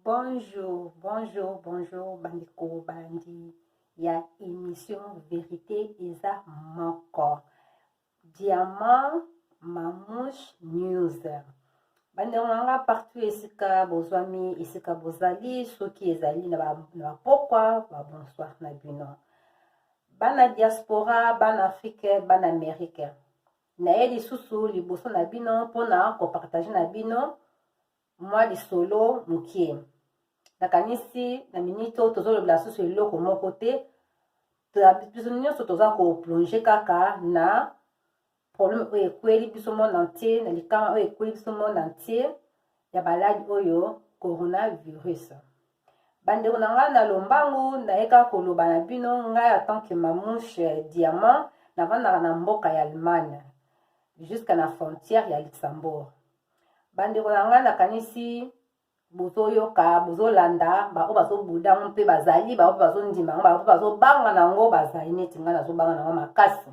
Bonjour, bonjour, bonjour, bandiko bandi. Il y a émission Vérité Eza Moko. Diamant Mamouche News. Bande on partout esika bozwami esika bozali soki ezali na pokwa ba bonsoir na bino. Bana diaspora, bana Afrique, bana Amérique. Na yeli susu liboso na bino pona ko partager na bino moi lisolo mukie. Nakanisi na minito tozolobela susu eloko moko te. Biso nyonso toza ko plonger kaka na problème oyo ekweli biso monde entier, na likama oyo ekweli biso monde entier ya baladi oyo coronavirus. Bandeko na ngai na lombangu nayeka koloba na bino ngai en tant que Mamouche Diamant navandaka na mboka ya Allemagne jusqu'à la frontière ya Luxembourg. Bandeko na ngai nakanisi bozoyoka bozolanda bako bazobudango mpe bazali bako bazondima bako bazobanga nango bazali neti ngai nazobanga nango makasi.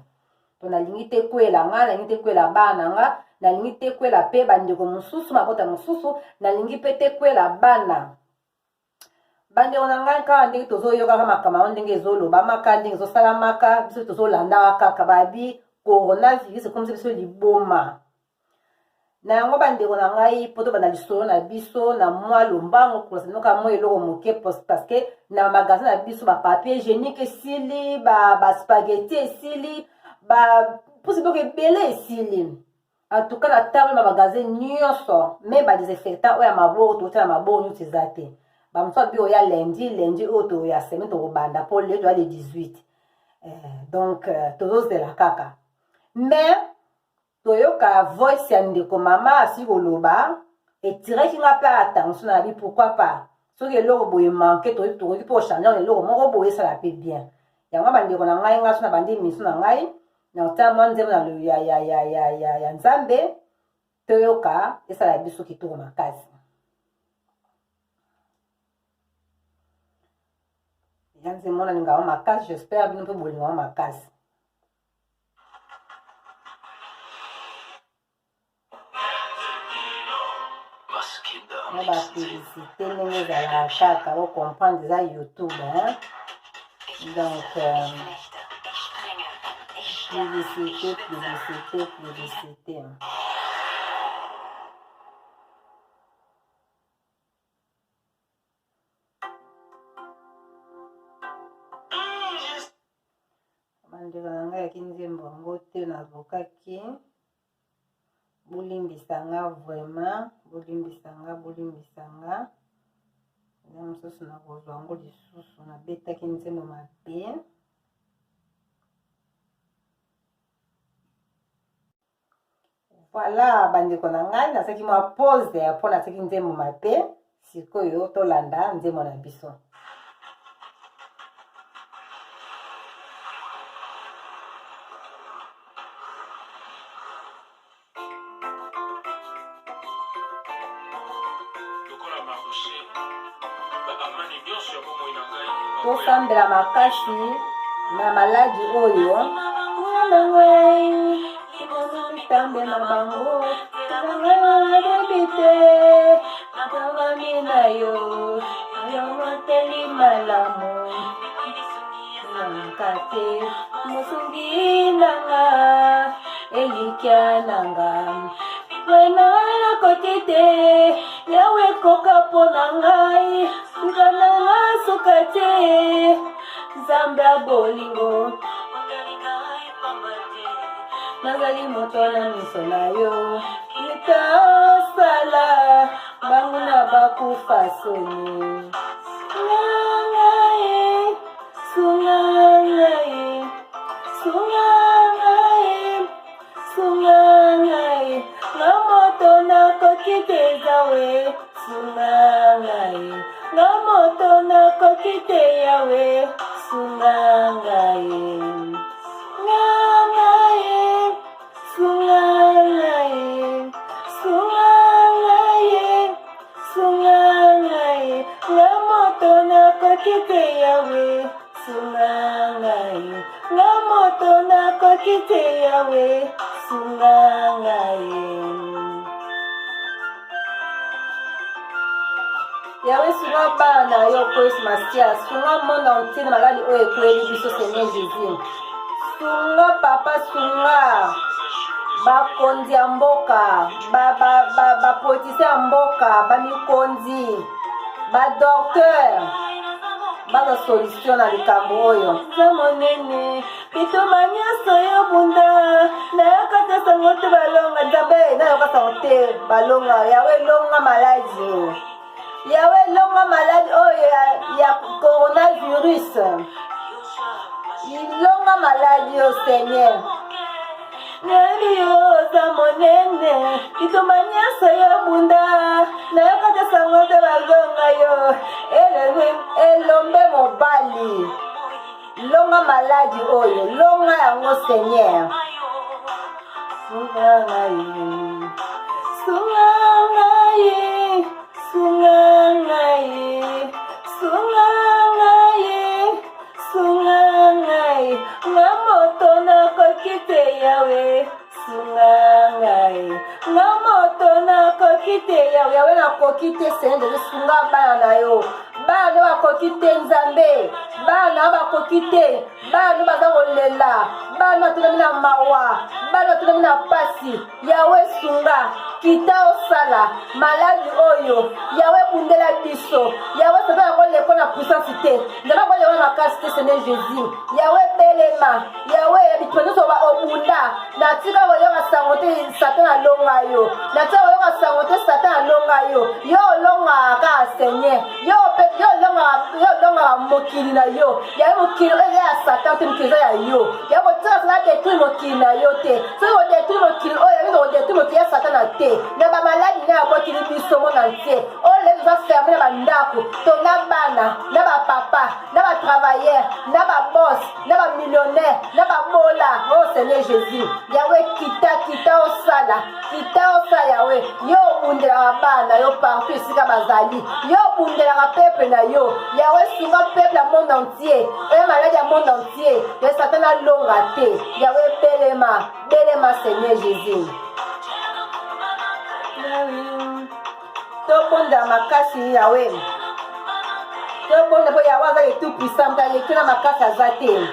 To nalingi te kwela nga nalingi te kwela bana nga nalingi te kwela pe bandeko mosusu makota mosusu nalingi pe te kwela bana. Bandeko na ngai kaka ndenge tozoyoka makambo ndenge ezoloba maka ndenge ezosala maka biso tozolanda kaka babi coronavirus ekomisi biso liboma. Na yango bandeko na ngai poto bana lisolo na biso na mwa lombango kolasanoka mwa eloko moke parce que na magasin na biso ba papier hygiénique esili ba spaghetti esili ba pusi boke ebele esili. En tout cas na table ma magasin nyonso me ba désinfectant oya maboko totala maboko nyonso eza te. Ba mso bi oya lundi oto ya semaine to banda pour le 18. Donc tozozela kaka. Mais toyoka voice ya ndeko mama asi koloba etiraki nga pe attention na bi pourquoi pas soki eloko boye manke toyoki po changer eloko moko boye esala pe bien. Yango bandeko na ngai nga so na bandi miso na ngai na otala mwa nzembo na ya nzambe toyoka esala biso kitoko makasi. Ya nzembo na linga makasi, j'espère bino mpe bolinga makasi. On va publicité ndenge ezala kaka ko comprendre eza YouTube hein. Donc publicité. Bandeko na ngai yaki nzembo yango te nazokaki bolimbisanga vraiment bolimbisanga na mosusu na kozwa yango lisusu nabetaki nzembo mabe. Voilà bandeko na ngai nasaki mwa pause mpo nasaki nzembo mabe sikoyo tolanda nzembo na biso. Tosambela makasi na maladi oyo tambe na bango debite nakangami na yo yomoteli malamu nankate mosungi nanga elikya nanga wena nakoti te yawe koka po na ngai ngananga suka te nzambe ya bolingo nazali moto na miso na yo litasala bango na bakufa soni ngangaye sungangaye nga moto nakoki te zawe sungangaye nga moto nakoki te yawe sungangaye nga moto nakoki te yawe sungangaye nga moto nakoki te yawe sungangaye. Yahweh sunga bana yo Christmasia, sunga monde entier na maladi oyo ekweli biso Seigneur Jésus. Sunga papa sunga bakonzi ya mboka, bapolitise ya mboka, bamikonzi, badokteur, baza solution na likambo oyo. Za monene bituma nyonso yo bunda nayoka te sango te balonga nzambe nayoka sango te balonga. Yawe longa maladi, Yawe longa maladi oyo ya coronavirus, ilonga maladi yo Seigneur. Nayebi yo za monene bituma nyonso yo bunda nayoka te sango te balonga yo. Elombe mobali longa maladi oyo, longa yango Seigneur. Sunga ngai, sunga ngai, sunga ngai, sunga ngai, sunga ngai, nga moto nakoki te Yawe. Sunga ngai, nga moto nakoki te Yawe. Yawe nakoki te Seigneur, sunga bana na yo. Bana bakoki te Nzambe, bana bakoki te, bana baza kolela, bana batunami na mawa, bana batunami na pasi. Yawe sunga kita osala maladi oyo, Yawe bundela biso. Yawe sebe yango leko na puissance te, nzambe yango leko na makasi te Seigneur Jésus. Yawe belema, Yawe bituma nyonso obunda, natika koyoka sango te Satan alonga yo, natika koyoka sango te Satan alonga yo. Yo olonga kaka Seigneur, yo longa mokili na yo. Yawe mokili oyo ya Satan te, mokili ya yo. Yawe kotika sala detruire mokili na yo te. Soki odetruire mokili oyo, yawe odetruire mokili ya Satan na te. Na ba maladi na abotili biso monde entier. Oyo lelo za fermer na bandako, to na bana, na ba papa, na ba travailleur, na ba boss, na ba millionnaire, na ba bola. Oh Seigneur Jésus, Yawe kita osala Yawe. Yo bundela bana yo partout esika bazali. Yo bundela peuple na yo. Yawe sunga peuple ya monde entier. Oyo maladi ya monde entier. Yo Satan alonga te. Yawe belema Seigneur Jésus. Tobonda makasi Yawe, tobonda po Yawe aza le tout puissant, aleki na makasi aza te.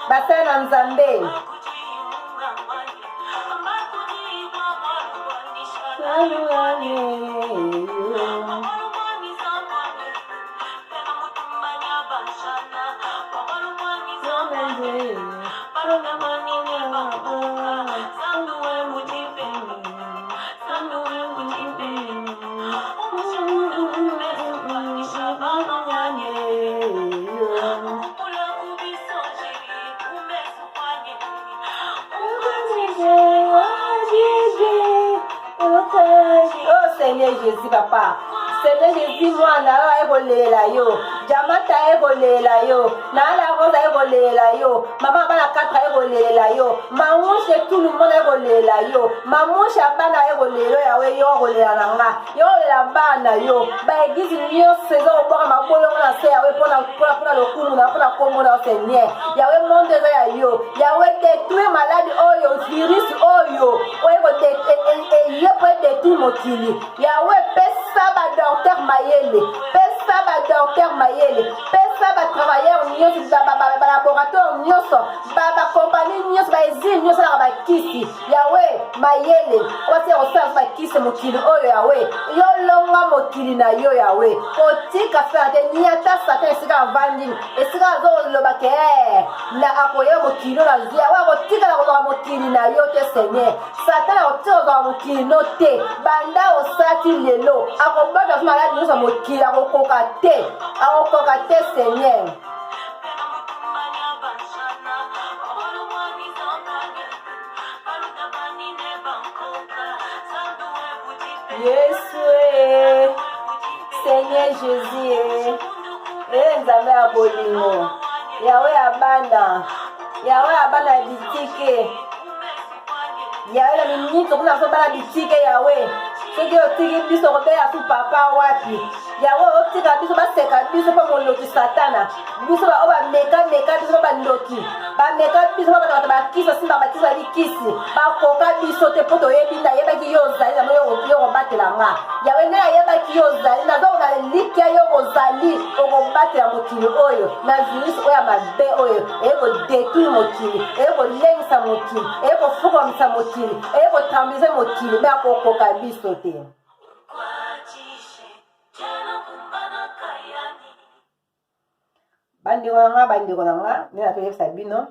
Basala na Nzambe Seigneur Jésus papa, Seigneur Jésus mwana ekolela yo, Jamata ekolela yo, Nala Rosa ekolela yo, Maman bana 4 ekolela yo, Mamouche tout le monde ekolela yo, Mamouche bana ekolela Yawe yo ekolela nanga, yo la bana yo, ba église nyo saison oboka mabolo na se Yawe pona lokumu na pona kombo na Seigneur. Yawe monde ya yo, Yawe détruire maladie oyo, virus oyo, oyo détruire mokili. Yawe pesa ba docteur mayele, pesa ba docteur mayele, pesa ba travailleur nyonso ba laboratoire nyonso, ba compagnie nyonso ba usine nyonso na ba kisi. Yawe mayele, wasi osala ba kisi mokili oyo Yawe. Yo longa mokili na yo Yawe. Otika ferde niata Satan esika vandi, esika zo loba ke na akoya mokili na zia. Wa otika na longa mokili na yo te Seigneur. Satan otika na mokili no te. Banda osati lelo akobaka maladi nyonso mokili akokoka te Seigneur. Yesu Seigneur Jésus Nzambe ya bolingo, Yawe abana bitike, Yawe na minito kuna so bana bitike Yawe. Soki otiki biso kobeya su papa wapi, Yawe otika biso baseka biso pa moloki Satana, biso ba oba meka biso ba ndoki. bameka biso bato bakisi simba bakisi balikisi bakoka biso te mpo toyebi nayebaki yo ozali na yo kobatela nga yawe nde nayebaki yo ozali nazomona likia yo kozali okobatela mokili oyo na virus oyo ya mabe oyo eye kodetruire mokili eye kolengisa mokili eye kofukamisa mokili eye kotambize mokili me akokoka biso te. bandeko na nga nde natoyebisa bino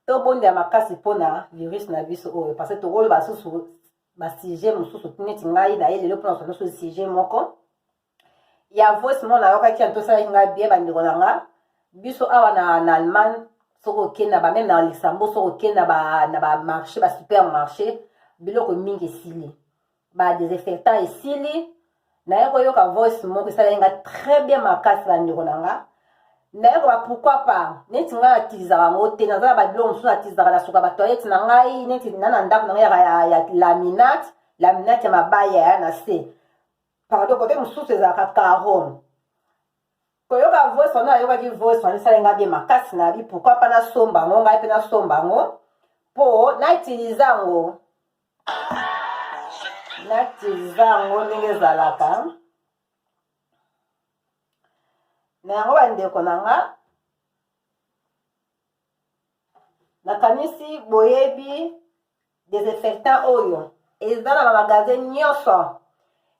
tobondela makasi mpona virus na biso oyo parce que tokoyo basusu basujet mosusu neti ngai na ye lelo mpona kosa nyonso sujet moko ya voice mo nayokaki ya tosalaki ngai bien bandeko na nga biso awa na Allemagne soki okende bameme na Luxembourg soki okende na bamarché basupermarché biloko mingi esili badesinfectant esili naye koyoka voice moko esalaki nga très bien makasi bandeko na nga naye koba pourquoi pas neti ngai natizaka yango te naza na babiloko mosusu natizaka na suka batoilette na ngai neti na ndako na ngai ya laminate ya mabaya ya na se pardon kote mosusu ezalaka caro koyoka voice wana nayokaki voice wana esala ngai bien makasi na bi pourquoi pas nasomba yango ngai mpe nasomba yango mpo nautilize yango ndenge ezalaka na yango bandeko na nga nakanisi boyebi desinfectant oyo eza na bamagasin nyonso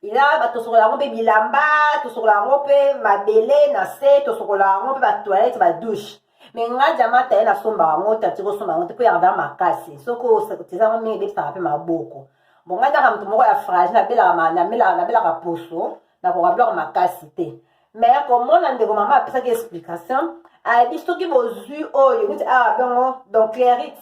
ila tosokola yango mpe bilamba tosokola yango mpe mabele na se tosokola yango mpe batoilette badouche me nga jama taye nasomba yango tati kosomba yango te mpo yakada makasi soki otizango mingi ebebisaka mpe maboko bon ngai ndaka moto moko ya fragile nabelaka poso nakoka biloko makasi te mais komona ndeko mama apesaki explication ayebi soki bozwi oyo neti awa bongo donc chlorite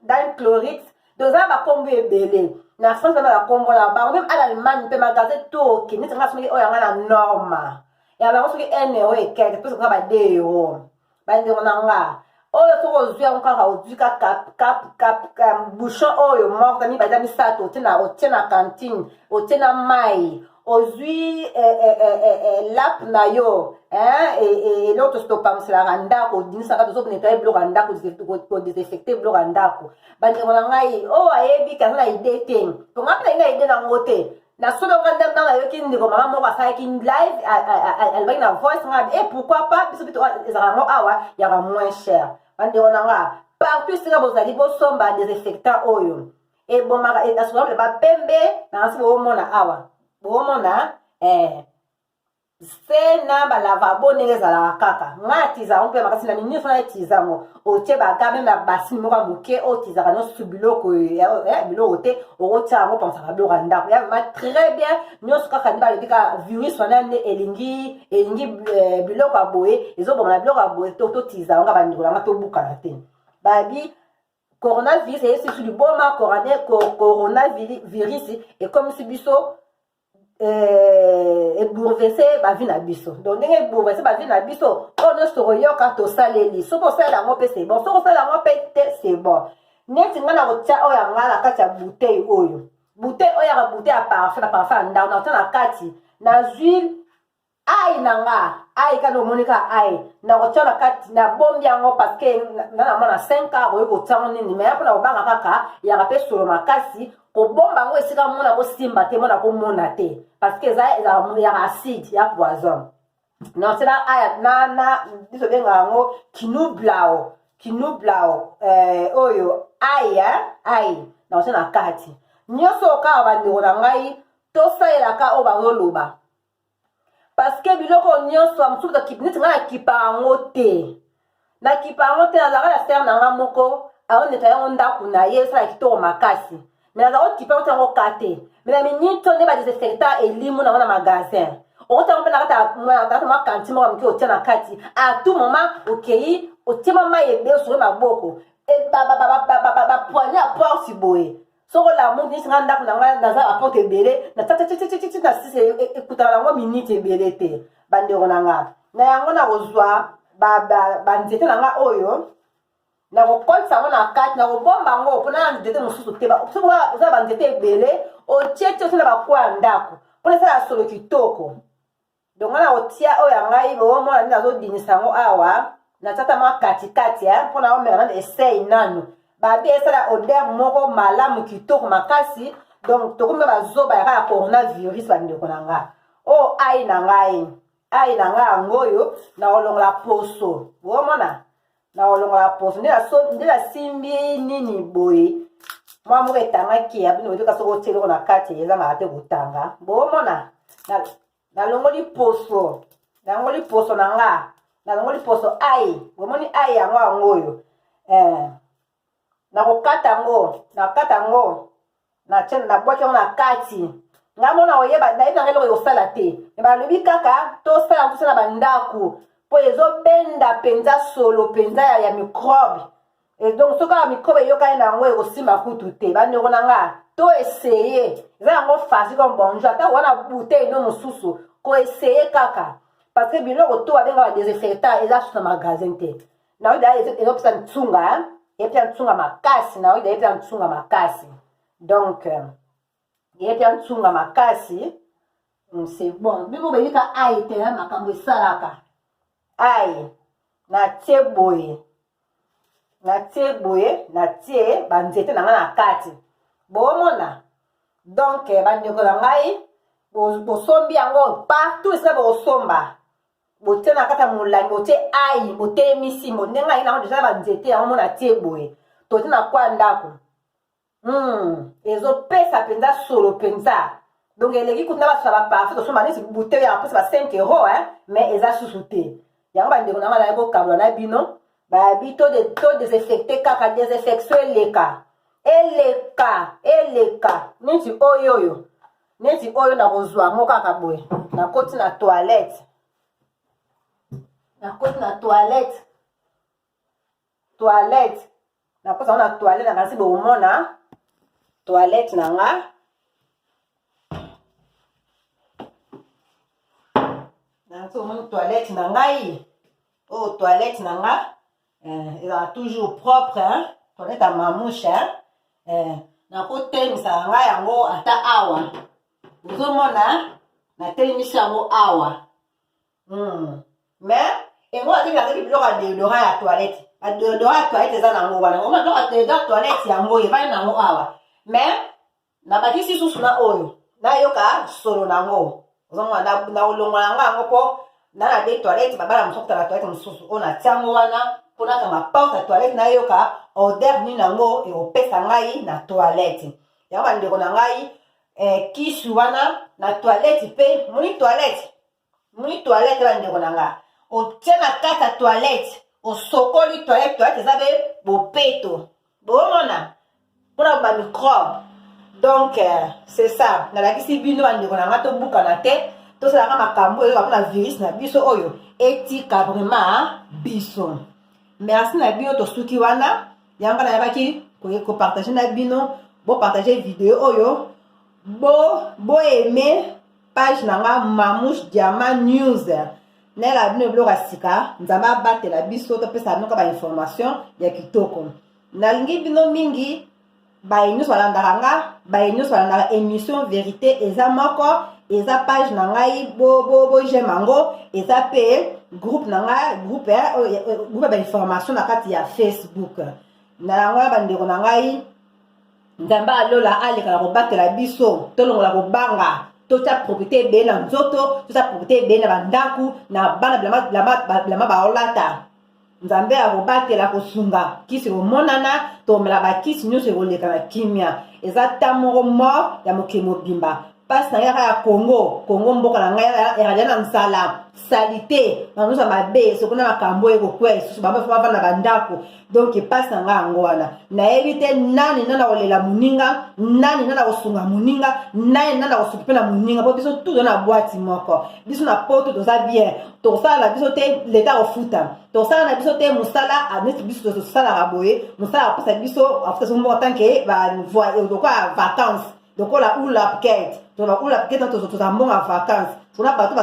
dan chlorite toza bakombo ebele na France bana bakombo na bango meme ala Allemagne mpe magasin toke neti nga soki oyo yanga na norma ya bango soki 1 euro ekeke mpe soki ba 2 euro bandeko na nga oyo soki ozwi yango kaka ozwi ka bouchon oyo moko tami baza misato otie na cantine otie na mai ozwi lap na yo eloko tositopangiselaka ndako odinisaka tozokonetoye biloko ya ndako kodesinfecte biloko ya ndako bandeko na ngai oyo ayebi kaza na ide te ponga mpe na ide nango te nasolonga ndamna nayoki ndeko mama moko asalaki live alobaki na voice nga e pourquoi pas biso bito ezalaka yango awa yaka moins cher bandeko na nga partout esika bozali bosomba desinfectant oyo ebomaka asolanga bapembe nangasi boomona awa bomona se na balavabo ndenge ezalaka kaka ngai atizango mpe makasi na minifo na etizango otie baga meme na basini moko ya moke otizaka nyonso biloko biloko te okotia yango pansaka biloko ya ndako ya vraimen très bien nyonso kaka nde balobi ka virus wana nde elingi biloko ya boye ezoboma na biloko ya boye totiza yango bandeko nanga tobukana te babi coronavirus eyesi su liboma coronavirus ekomisi biso ebourvese bavi na biso donc ndenge ebourvese bavi na biso oyo nyonso tokoyoka tosaleli soki osalela yango mpe c'est bon soki osalela yango mpe te c'est bon neti ngai na kotia oyo yanga na kati ya bouteille oyo yaka bouteille ya parfum na parfum ya ndako nakotia na kati na huile ai na nga ai kana omonika ai nakotia na kati na bombi yango parceke nanamona 5 ans oyo kotiango nini me mpona kobanga kaka yaka mpe solo makasi kobomba yango esika mona kosimba te mona komona te parce que ezalaka acide ya poison naosala aya na biso benga yango kinublao oyo ai naosala na kati nyonso okaka bandeko na ngai tosalelaka oyo bazoloba parce que biloko nyonso mosusu neti ngai nakipa yango te nazalaka na sere na nga moko aoneta yango ndako na ye esala kitoko makasi me nazala kokipa yango te yango ka te me na minito nde badesinfectant elimu nango na magasin okota yango mpe nakata mwa kanti moko moke otia na kati a tout moment okei otie mwa mai ebele osokoli maboko bapoigne ya porte boye soko lamu nisinga ndako na ngai naza aporte ebele na tatatatatati na sisi ekutaka nango minute ebele te bandeko na nga na yango nakozwa banzete na nga oyo nakokolisa yango na kati nakobomba yango mpona na nzete mosusu te oza banzete ebele otie ti osala bakwa ya ndako mpona esala solo kitoko donc nga nakotia oyo ya ngai boomona nde nazodinisa yango awa na tata ma katikati pour na omela essaye nanu ba bi esala odeur moko malamu kitoko makasi donc tokombe bazoba ya coronavirus bandeko na nga o ai na ngai angoyo na olongola poso bomona na olongola poso ndila simbi nini boye mwa moko etangaki ya bino oyoka soko otieleko na kati ezangaka te kotanga bomona nalongoli poso na nga nalongoli poso ai bomoni ai yango angoyo nakokata yango na tienne na bwaki yango na kati nga mona oyeba nayebi nanga eloko ekosala te me balobi kaka tosala bandako mpo ezobenda mpenza solo mpenza ya microbe donc soki ya microbe eyokani na yango ekosimba kutu te bandeko na nga to eseye eza yango fasi comme bonjour ata wana bouteille no mosusu koeseye kaka parce que biloko to babengaka desinfectant eza susu na magasin te naoyi daya ezopesa ntsunga eyepesa ntsunga makasi naoyi daya epesa ntsunga makasi donc eyepesa ntsunga makasi c'est bon bino beyika ai te makambo esalaka ai natie boye natie banzete na nga na kati bomona donc bandeko na ngai bosombi yango partout esika bokosomba botie na kati ya molangi botie ai botelemisi ndenge ngai nango deja banzete yango mona tie boye totie na kwa ndako ezopesa mpenza solo mpenza donc eleki kutina basala baparfait tosomba neti bouteille ya mpesa ba 5 euro mais eza susu te yango bandeko na ngai naye kokabola na bino babi to desinfecte kaka desinfection eleka neti oyo nakozwa yango kaka boye nakoti na toilette nakoti na toilette nakoti yango na toilette nakasi bomona toilette na nga nakasi omoni toilette na ngai oyo toilette na nga ezala toujours propre toilette ya mamouche nakotelemisa ngai yango ata awa ozomona natelemisi yango awa mais yango atekilangaki biloko ya deodorant ya toilette badeodorant ya toilette eza nango wana oma biloko ya deodorant toilette yango evali nango awa mais nabakisi susu na oyo nayoka solo nango ozomona naolongola yango mpo na de toilette babala mosusu kutala toilette mosusu oyo natia yango wana mpo nakanga porte ya toilette nayoka odeur nini yango ekopesa ngai na toilette yango bandeko na ngai kisi wana na toilette mpe moni toilette bandeko na nga otie na kati ya toilette osokoli toilette eza be bopeto bomona mpona bamicrobe donc c'est ça nalakisi bino bandeko na nga tobukana te tosalaka makambo ezoka mpona virus na biso oyo etika vraiment biso merci na bino tosuki wana yango nayebaki kopartage na bino bopartage video oyo boaime page na nga Mamouche Diamant News nayela bino biloko ya sika nzambe abatela biso topesa bino ka bainformation ya kitoko nalingi bino mingi baye nyonso balandaka nga baye nyonso balandaka émission vérité eza moko eza page na ngai j'aime yango eza pe groupe na ngai groupe ya bainformation na kati ya Facebook na yango ya bandeko na ngai nzambe alola aleka na kobatela biso tolongola kobanga totia propriété ebele na nzoto totia propriété ebele na bandaku na bana bilamba baolata nzambe akobatela kosunga kisi komonana tomela bakisi nyonso ekoleka na kimia eza ta moko mort ya mokili mobimba mpasi na yaka ya kongo mboka na ngai eralia na nzala salite banyonso ya mabe sokona makambo ekokwea lisusu bango fo bavanda na bandako donc mpasi na ngai yango wana nayebi te nani nana kolela moninga nani nana kosunga moninga nani nana kosuki mpe na moninga mpo biso tuzo na bwati moko biso na poto toza bien tokosala na biso te leta kofuta tokosala na biso te mosala neti biso tosalaka boye mosala akosa biso afuta so moko tanke lokola vacance lokola ulapket tola ulapket toza mbongo ya vacance tona bato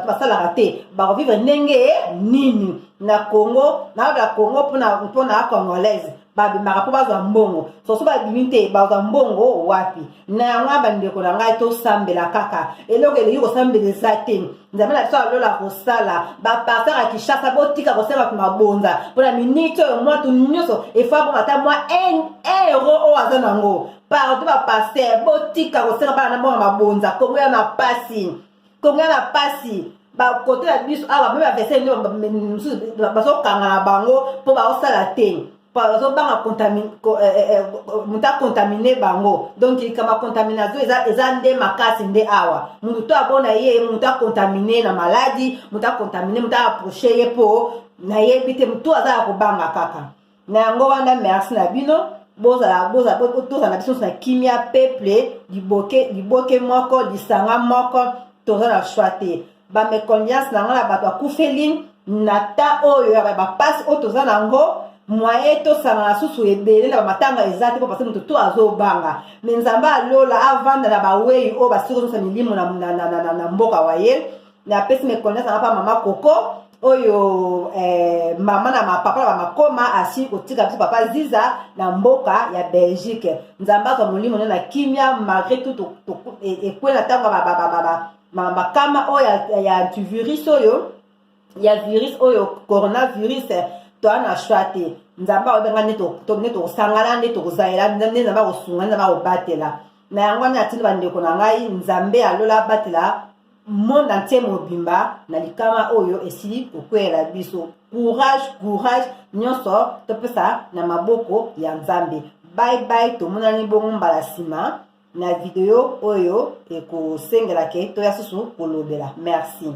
basalaka te bakovivre ndenge nini na Congo na Congo pona congolaise babimaka po bazwa mbongo soso babimi te bazwa mbongo wapi na yango bandeko na ngai tosambela kaka eloko elingi kosambeleza te nzambe na biso alola kosala bapasteur ya Kinshasa botika kosenga bato mabonza mpona miniti oyo mwatu nyonso efa bongo ata mwa 1 euro oyo aza nango partout bapasteur botika kosenga bana na mbongo mabonza kongo ya na pasi bakote na biso awa mpe bavese mosusu bazokanga na bango mpo baosala te bazobanga muta contamine bango donc likama contamination eza nde makasi nde awa mutu to abona ye mutu acontamine na maladie mutu acontamine mutu approche ye mpo nayebi te mutu aza ya kobanga kaka na yango wana merci na bino tozala na biso na kimia peuple liboke moko lisanga moko toza na choix te baméconnaissance na ngo na bato akufeli na ta oyo ya bapasi oyo toza nango moyen tosanga na susu ebele na bamatanga eza te mpo pasi moto to azobanga me nzambe alola avanda na bawei oyo basiki ozosa milimo na mboka wa ye na apesi méconnaissance anga mpa mama koko oyo mama na papa na bamakoma asi kotika biso papa ziza na mboka ya Belgique nzambe azwa molimo ne na kimia malgré tout ekwe na ntango makama oyo ya antivirus oyo ya virus oyo coronavirus toa na choix te nzambe aobenga nde tokosangana nde tokozaela nde nzambe akosunga nzambe akobatela na yango wana atindi bandeko na ngai nzambe alola abatela monde entier mobimba na likama oyo esili kokwela biso courage nyonso topesa na maboko ya nzambe bye tomonani bongo mbala nsima na video oyo ekosengelaka toya susu kolobela merci.